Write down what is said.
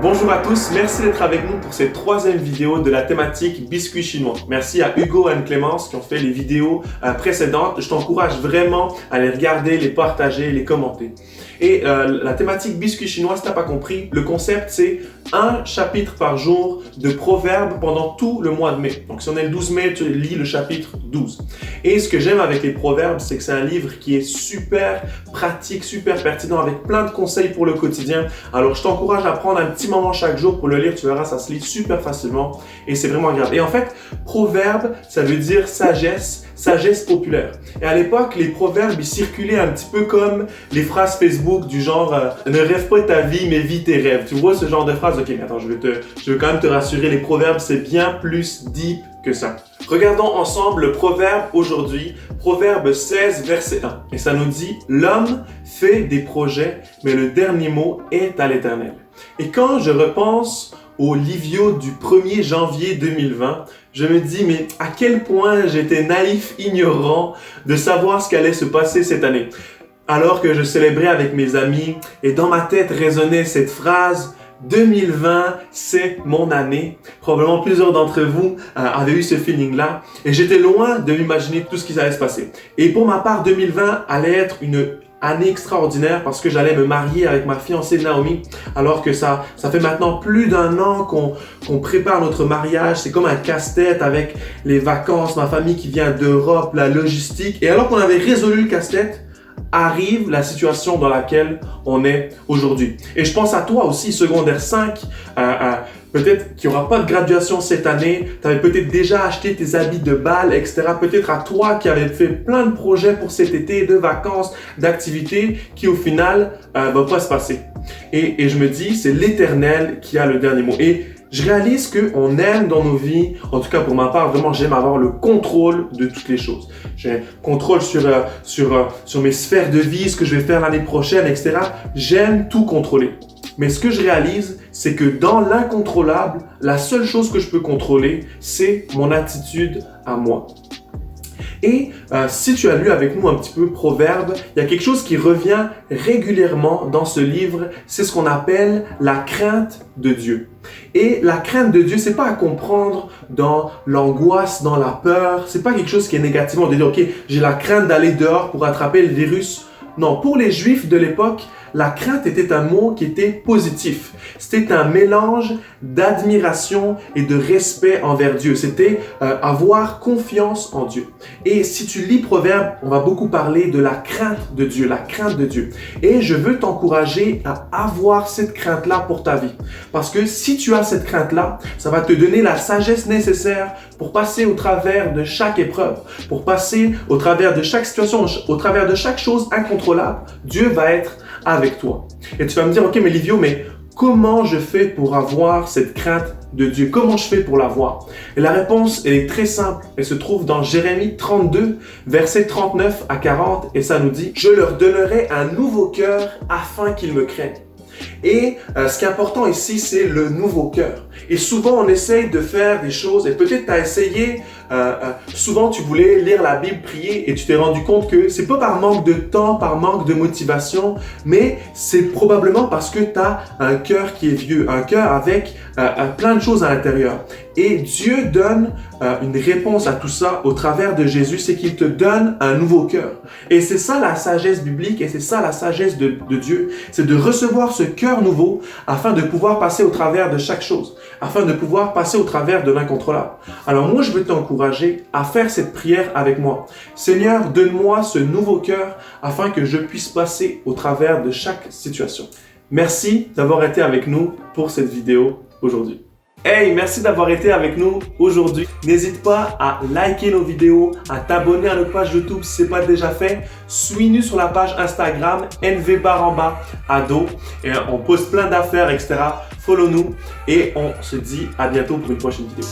Bonjour à tous, merci d'être avec nous pour cette troisième vidéo de la thématique biscuits chinois. Merci à Hugo et Anne-Clémence qui ont fait les vidéos précédentes. Je t'encourage vraiment à les regarder, les partager, les commenter. Et la thématique biscuits chinois, si tu n'as pas compris, le concept c'est un chapitre par jour de proverbes pendant tout le mois de mai. Donc si on est le 12 mai, tu lis le chapitre 12. Et ce que j'aime avec les proverbes, c'est que c'est un livre qui est super pratique, super pertinent, avec plein de conseils pour le quotidien. Alors je t'encourage à prendre un petit moment chaque jour pour le lire, tu verras, ça se lit super facilement et c'est vraiment agréable. Et en fait, proverbe, ça veut dire sagesse, sagesse populaire. Et à l'époque, les proverbes, ils circulaient un petit peu comme les phrases Facebook du genre ne rêve pas ta vie, mais vis tes rêves. Tu vois ce genre de phrase? Ok, mais attends, je veux quand même te rassurer, les proverbes, c'est bien plus deep que ça. Regardons ensemble le proverbe aujourd'hui, Proverbe 16, verset 1. Et ça nous dit « L'homme fait des projets, mais le dernier mot est à l'Éternel. » Et quand je repense au Livio du 1er janvier 2020, je me dis, mais à quel point j'étais naïf, ignorant de savoir ce qu'allait se passer cette année. Alors que je célébrais avec mes amis et dans ma tête résonnait cette phrase « 2020, c'est mon année ». Probablement plusieurs d'entre vous avaient eu ce feeling-là. Et j'étais loin de m'imaginer tout ce qui allait se passer. Et pour ma part, 2020 allait être une année extraordinaire parce que j'allais me marier avec ma fiancée Naomi, alors que ça fait maintenant plus d'un an qu'on prépare notre mariage. C'est comme un casse-tête avec les vacances, ma famille qui vient d'Europe, la logistique. Et alors qu'on avait résolu le casse-tête, arrive la situation dans laquelle on est aujourd'hui. Et je pense à toi aussi, secondaire 5, peut-être qu'il n'y aura pas de graduation cette année, tu avais peut-être déjà acheté tes habits de bal, etc. Peut-être à toi qui avais fait plein de projets pour cet été, de vacances, d'activités, qui au final va pas se passer. Et je me dis, c'est l'Éternel qui a le dernier mot. Et je réalise qu'on aime dans nos vies, en tout cas pour ma part, vraiment j'aime avoir le contrôle de toutes les choses. J'ai contrôle sur mes sphères de vie, ce que je vais faire l'année prochaine, etc. J'aime tout contrôler. Mais ce que je réalise, c'est que dans l'incontrôlable, la seule chose que je peux contrôler, c'est mon attitude à moi. Et si tu as lu avec nous un petit peu Proverbe, il y a quelque chose qui revient régulièrement dans ce livre, c'est ce qu'on appelle la crainte de Dieu. Et la crainte de Dieu, c'est pas à comprendre dans l'angoisse, dans la peur, c'est pas quelque chose qui est négatif. On dit ok, j'ai la crainte d'aller dehors pour attraper le virus. Non, pour les Juifs de l'époque, la crainte était un mot qui était positif. C'était un mélange d'admiration et de respect envers Dieu. C'était avoir confiance en Dieu. Et si tu lis Proverbe, on va beaucoup parler de la crainte de Dieu, la crainte de Dieu. Et je veux t'encourager à avoir cette crainte-là pour ta vie. Parce que si tu as cette crainte-là, ça va te donner la sagesse nécessaire pour passer au travers de chaque épreuve, pour passer au travers de chaque situation, au travers de chaque chose incontrôlable. Dieu va être avec toi. Et tu vas me dire, ok, mais Livio, mais comment je fais pour avoir cette crainte de Dieu? Comment je fais pour l'avoir? Et la réponse, elle est très simple. Elle se trouve dans Jérémie 32, versets 39 à 40, et ça nous dit « Je leur donnerai un nouveau cœur afin qu'ils me craignent. » Et ce qui est important ici, c'est le nouveau cœur. Et souvent, on essaye de faire des choses, et peut-être tu as essayé, souvent tu voulais lire la Bible, prier, et tu t'es rendu compte que c'est pas par manque de temps, par manque de motivation, mais c'est probablement parce que tu as un cœur qui est vieux, un cœur avec plein de choses à l'intérieur. Et Dieu donne une réponse à tout ça au travers de Jésus, c'est qu'il te donne un nouveau cœur. Et c'est ça la sagesse biblique, et c'est ça la sagesse de Dieu, c'est de recevoir ce cœur nouveau afin de pouvoir passer au travers de chaque chose, afin de pouvoir passer au travers de l'incontrôlable. Alors moi, je veux t'encourager à faire cette prière avec moi. Seigneur, donne-moi ce nouveau cœur afin que je puisse passer au travers de chaque situation. Merci d'avoir été avec nous pour cette vidéo aujourd'hui. Hey, merci d'avoir été avec nous aujourd'hui. N'hésite pas à liker nos vidéos, à t'abonner à notre page YouTube si ce n'est pas déjà fait. Suis-nous sur la page Instagram NV_Ado et on poste plein d'affaires, etc. Follow-nous et on se dit à bientôt pour une prochaine vidéo.